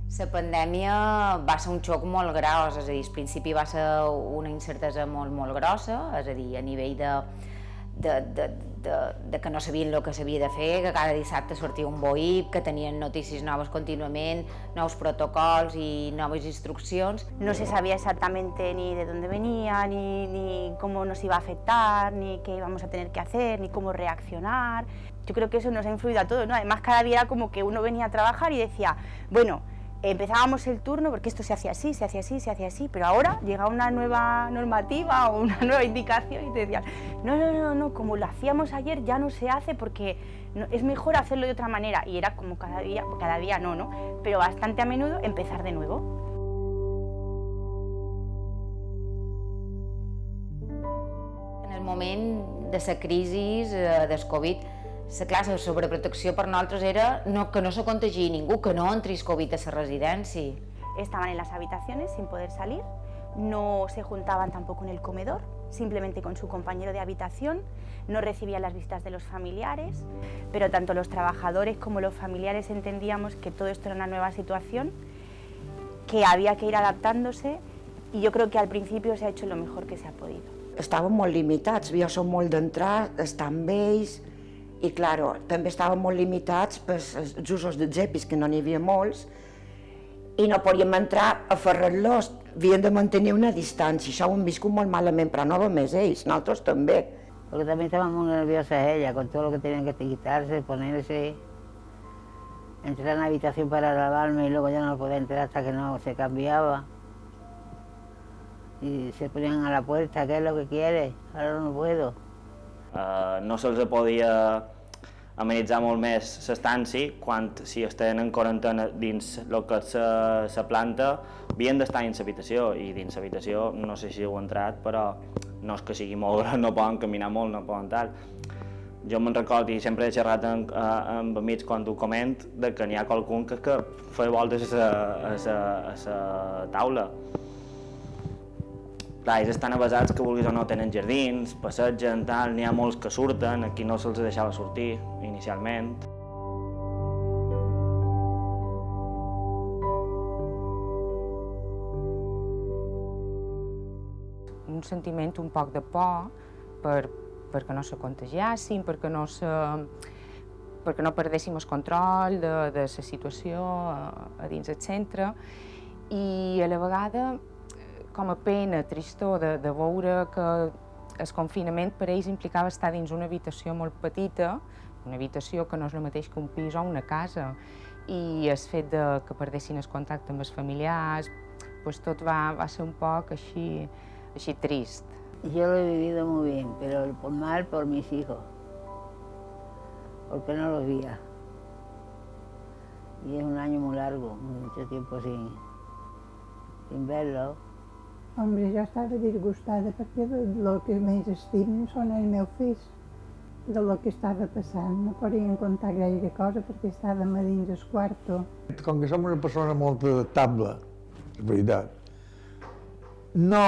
La pandèmia va ser un xoc molt gros, és a dir, al principi va ser una incertesa molt grossa, és a dir, a nivell de que no sabien el que s'havia de fer, que cada dissabte sortia un boip, que tenien notícies noves contínuament, nous protocols y noves instruccions. No se sabía exactamente ni de dónde venía, ni cómo nos iba a afectar, ni qué íbamos a tener que hacer, ni cómo reaccionar. Yo creo que eso nos ha influido a todos, ¿no? Además, cada día era como que uno venía a trabajar y decía, bueno, empezábamos el turno porque esto se hacía así, se hacía así, se hacía así, pero ahora llega una nueva normativa o una nueva indicación y te decían, no, como lo hacíamos ayer ya no se hace porque es mejor hacerlo de otra manera. Y era como cada día no, pero bastante a menudo empezar de nuevo. En el moment de la crisi del Covid, la sobreprotecció per nosaltres era que no se contagiï ningú, que no entri el Covid a la residència. Estaban en las habitaciones sin poder salir, no se juntaban tampoco en el comedor, simplemente con su compañero de habitación, no recibían las visitas de los familiares, pero tanto los trabajadores como los familiares entendíamos que todo esto era una nueva situación, que había que ir adaptándose y yo creo que al principio se ha hecho lo mejor que se ha podido. Estàvem molt limitats, jo som molt d'entrar, estar amb ells, i claro, també estàvem molt limitats pels usos dels EPIs, que no n'hi havia molts, i no podíem entrar a ferrar-los, havien de mantenir una distància, això ho hem viscut molt malament, però no només ells, nosaltres també. Porque también estaba muy nerviosa ella, con todo lo que tenían que quitarse, ponerse, entrar en la habitación para lavarme y luego ya no podía entrar hasta que no se cambiaba. Y se ponían a la puerta, ¿qué es lo que quieres? Ahora no puedo. No se'ls podia amenitzar molt més l'estància quan, si estaven en quarantena dins el que és la planta, havien d'estar dins l'habitació, i dins l'habitació no sé si heu entrat, però no és que sigui molt gran, no poden caminar molt, no poden tal. Jo me'n recordo, i sempre he xerrat amb amics quan ho comento, que n'hi ha qualcun que fa voltes a la taula. Clar, ells estan avasats que vulguis o no tenen jardins, passegen, tal, n'hi ha molts que surten, aquí no se'ls deixava sortir inicialment. Un sentiment un poc de por perquè no se contagiassin, perquè no perdéssim el control de la situació a dins del centre i a la vegada com a pena, tristor, de veure que el confinament per ells implicava estar dins una habitació molt petita, una habitació que no és el mateix que un pis o una casa, i el fet que perdessin el contacte amb els familiars, pues tot va ser un poc així trist. Yo lo he vivido muy bien, pero por mal por mis hijos, porque no los veía. Y es un año muy largo, mucho tiempo sin verlos. Hombre, jo estava disgustada perquè el que més estimen són els meus fills. De lo que estava passant, no podien contar gaire cosa perquè estàvem a dins del quarto. Com que som una persona molt adaptable, és veritat, no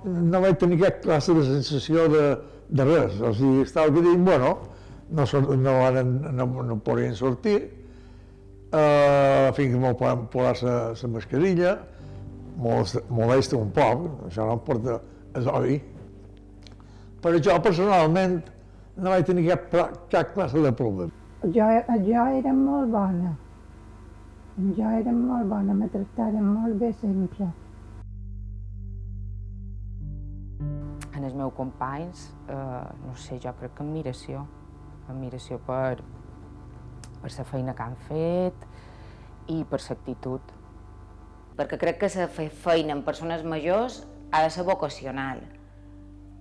vaig tenir cap classe de sensació de res. O sigui, estava dient, bueno, no podien sortir, fins que m'ho poden posar la mascarilla, molesta un poc, això no em porta a zori. Però jo personalment no vaig tenir cap classe de problema. Jo era molt bona. Me tractaven molt bé sempre. En els meus companys, no sé, jo crec que admiració per la feina que han fet i per l'actitud. Perquè crec que la feina amb persones majors ha de ser vocacional.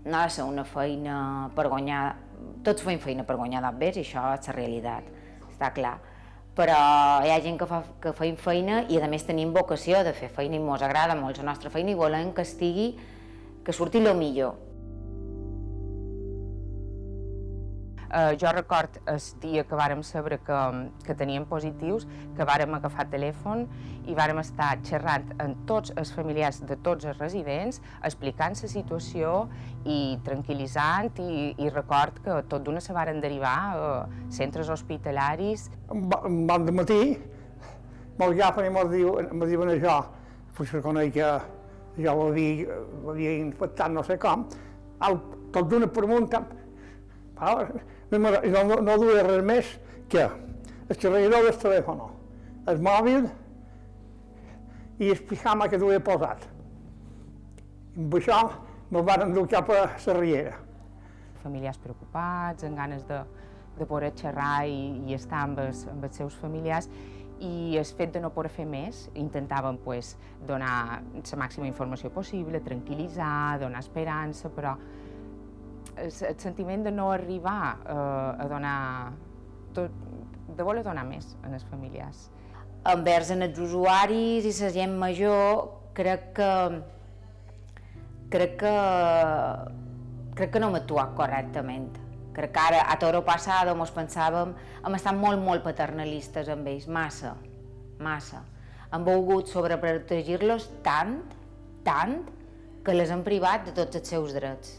No ha de ser una feina per guanyar... Tots fem feina per guanyar d'obres i això és la realitat, està clar. Però hi ha gent que fem feina i a més tenim vocació de fer feina i ens agrada molt la nostra feina i volem que surti el millor. Jo record el dia que vàrem saber que teníem positius, que vàrem agafar el telèfon i vàrem estar xerrant amb tots els familiars de tots els residents, explicant la situació i tranquil·litzant, i record que tot d'una se varen derivar a centres hospitalaris. Van de matí m'agafen i me diuen això, potser conec que jo l'havia infectat no sé com, tot d'una pregunta, no duia res més que el carregador del telèfon, el mòbil i el pijama que duia posat. I amb això me'l van endur cap a la riera. Familiars preocupats, amb ganes de poder xerrar i estar amb els seus familiars, i el fet de no poder fer més, intentàvem donar la màxima informació possible, tranquil·litzar, donar esperança, però el sentiment de no arribar a donar, de voler donar més a les familiars. Envers els usuaris i la gent major, crec que no hem actuat correctament. Crec que ara, a Toro Passado, ens pensàvem, hem estat molt paternalistes amb ells, massa. Hem volgut sobreprotegir-los tant, que les hem privat de tots els seus drets.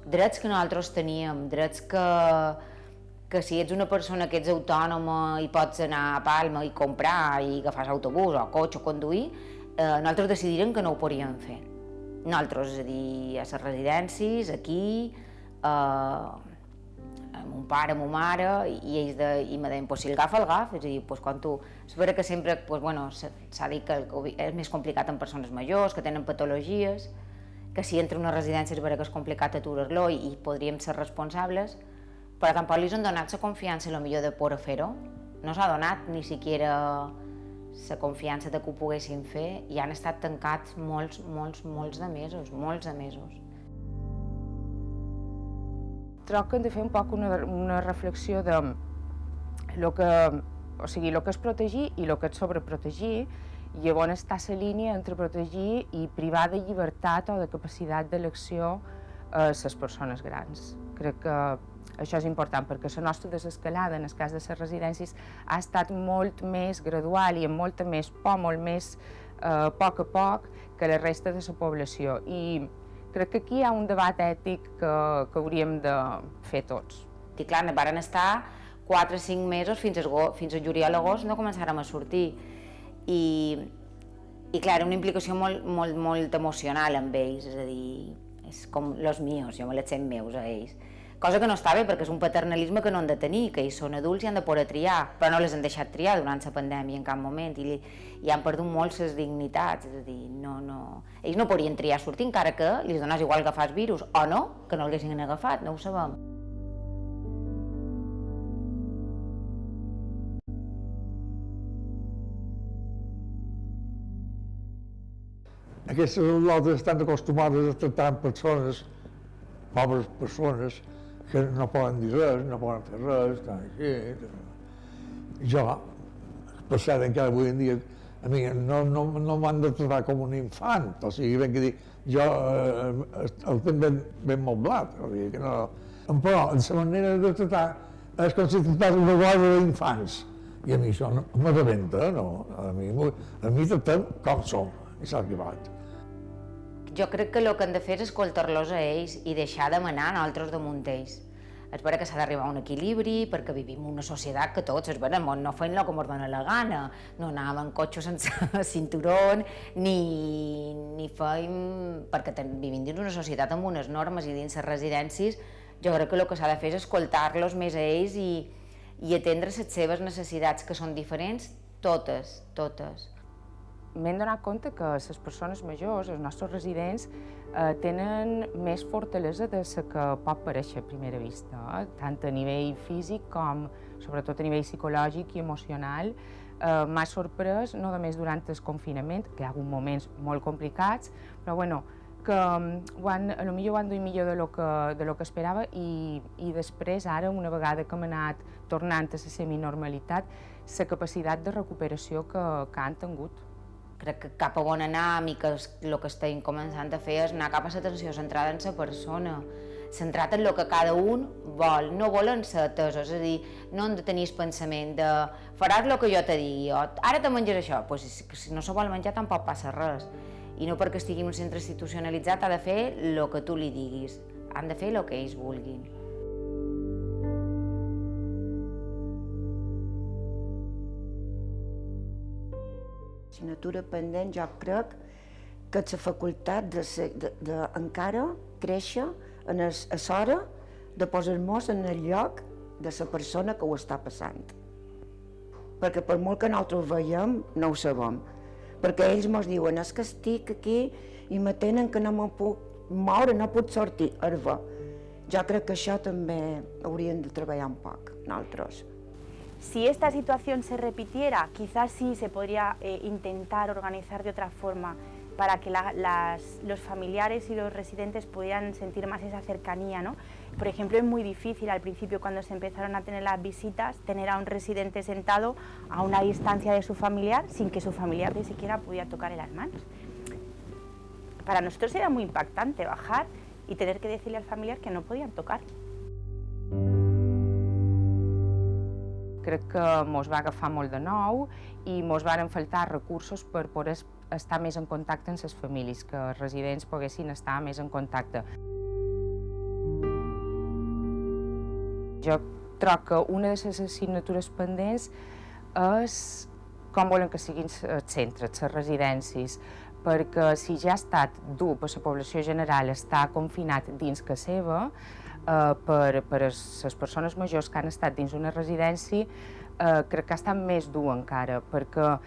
Drets que nosaltres teníem, drets que si ets una persona que ets autònoma i pots anar a Palma i comprar i agafar l'autobús o cotxe o conduir, nosaltres decidirem que no ho podríem fer. Nosaltres, és a dir, a les residències, aquí, amb un pare, amb una mare, i ells me deien, si el agafa, el agaf. És a dir, quan tu... És vera que sempre s'ha dit que és més complicat en persones majors, que tenen patologies, que si entra a una residència és vera que és complicat aturar-lo i podríem ser responsables, però tampoc li han donat la confiança potser de poder fer-ho. No s'ha donat ni siquiera la confiança de que ho poguessin fer i han estat tancats molts de mesos. Trobo que hem de fer un poc una reflexió de lo que és protegir i el que és sobreprotegir, i on està la línia entre protegir i privar de llibertat o de capacitat d'elecció a les persones grans. Crec que això és important, perquè la nostra desescalada, en el cas de les residències, ha estat molt més gradual i amb molta més por, molt més a poc, que la resta de la població. I crec que aquí hi ha un debat ètic que hauríem de fer tots. I clar, varen estar 4 o 5 mesos fins a juliol-agost no començàrem a sortir. I clar, era una implicació molt emocional amb ells, és a dir, és com los míos, jo me les sent meus a ells. Cosa que no està bé, perquè és un paternalisme que no han de tenir, que ells són adults i han de poder triar, però no les han deixat triar durant la pandèmia en cap moment i han perdut molt les dignitats, és a dir, ells no podrien triar sortir encara que li donés igual agafar el virus o no, que no l'haguessin agafat, no ho sabem. Aquestes adultes estan acostumades a tractar amb persones, pobres persones, que no poden dir res, no poden fer res, estan així. Jo, per cert, encara avui en dia, a mi no m'han de tractar com un infant, o sigui, ben que dir, jo el tinc ben moblat, o sigui, que no... Però la manera de tractar és com si tractés una guarda d'infants, i a mi això me rebenta, no? A mi tractem com som, i s'ha arribat. Jo crec que el que hem de fer és escoltar-los a ells i deixar de manar a nosaltres damunt ells. És vera que s'ha d'arribar a un equilibri, perquè vivim en una societat que tots, és vera, no fem el que ens dona la gana, no anàvem en cotxe sense cinturón, ni fem... perquè vivim dins una societat amb unes normes i dins les residències, jo crec que el que s'ha de fer és escoltar-los més a ells i atendre les seves necessitats, que són diferents, totes. M'hem donat compte que les persones majors, els nostres residents, tenen més fortalesa de la que pot parèixer a primera vista, tant a nivell físic com, sobretot a nivell psicològic i emocional. M'ha sorprès, no només durant el confinament, que hi ha hagut moments molt complicats, però bueno, que potser ho han duit millor de lo que esperava i després, ara, una vegada que hem anat tornant a la seminormalitat, la capacitat de recuperació que han tingut. Crec que cap a on anem i que el que estem començant a fer és anar cap a l'atenció centrada en la persona, centrat en el que cada un vol, no volen ser atesos, és a dir, no han de tenir el pensament de faràs el que jo te digui, o ara te menges això, doncs si no se vol menjar tampoc passa res, i no perquè estigui en un centre institucionalitzat ha de fer el que tu li diguis, han de fer el que ells vulguin. assignatura pendent, jo crec que és la facultat encara créixer a l'hora de posar-nos en el lloc de la persona que ho està passant. Perquè per molt que nosaltres ho veiem, no ho sabem. Perquè ells ens diuen, és que estic aquí i me tenen que no me puc moure, no puc sortir. Arba. Jo crec que això també hauríem de treballar un poc, nosaltres. Si esta situación se repitiera, quizás sí se podría intentar organizar de otra forma para que los familiares y los residentes pudieran sentir más esa cercanía, ¿no? Por ejemplo, es muy difícil al principio, cuando se empezaron a tener las visitas, tener a un residente sentado a una distancia de su familiar sin que su familiar ni siquiera pudiera tocarle las manos. Para nosotros era muy impactante bajar y tener que decirle al familiar que no podían tocar. Crec que mos va agafar molt de nou i mos varen faltar recursos per poder estar més en contacte amb les famílies, que els residents poguessin estar més en contacte. Jo trobo que una de les assignatures pendents és com volen que siguin els centres, les residències, perquè si ja ha estat dur per la població general estar confinat dins casa seva, per les persones majors que han estat dins una residència, crec que ha estat més dur encara, perquè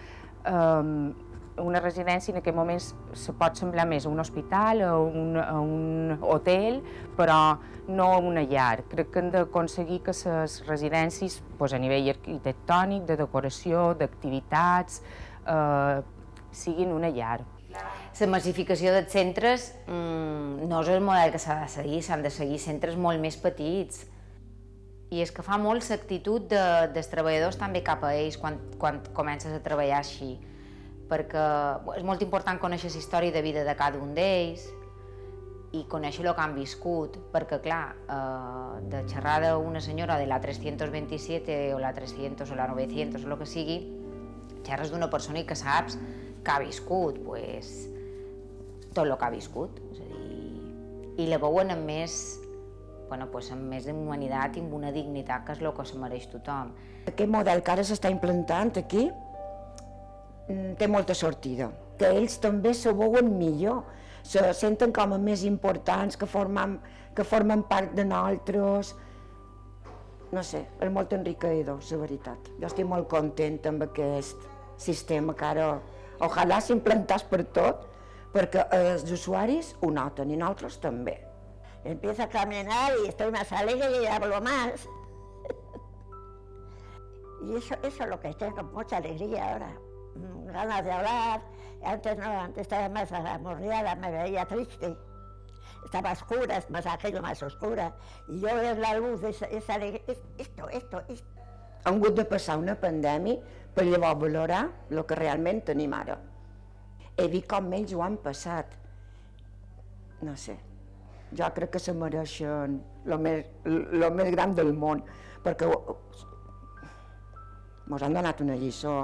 una residència en aquest moment se pot semblar més a un hospital, a un hotel, però no a una llar. Crec que hem d'aconseguir que les residències, a nivell arquitectònic, de decoració, d'activitats, siguin una llar. La massificació dels centres no és el model que s'ha de seguir, s'han de seguir centres molt més petits. I és que fa molt l'actitud dels treballadors també cap a ells quan comences a treballar així, perquè és molt important conèixer la història de vida de cada un d'ells i conèixer el que han viscut, perquè clar, de xerrar d'una senyora de la 327 o la 300 o la 900 o el que sigui, xerres d'una persona i que saps que ha viscut tot el que ha viscut, és a dir, i la veuen amb més humanitat i amb una dignitat, que és el que se mereix tothom. Aquest model que ara s'està implantant aquí té molta sortida, que ells també se veuen millor, se senten com a més importants, que formen part de nosaltres. No sé, és molt enriquidor, la veritat. Jo estic molt content amb aquest sistema que ara ojalà s'implantés per tot, perquè els usuaris ho noten i nosaltres també. Empiezo a caminar y estoy más alegre y hablo más. Y eso es lo que tengo, mucha alegría ahora. Ganas de hablar. Antes no, antes estaba más amorriada, me veía triste. Estaba oscura, más aquello más oscura. Y yo ver la luz, esa alegría, esto. Han hagut de passar una pandèmia per llavors valorar el que realment tenim ara. He vist com ells ho han passat. No sé, jo crec que se mereixen el més gran del món, perquè mos han donat una lliçó,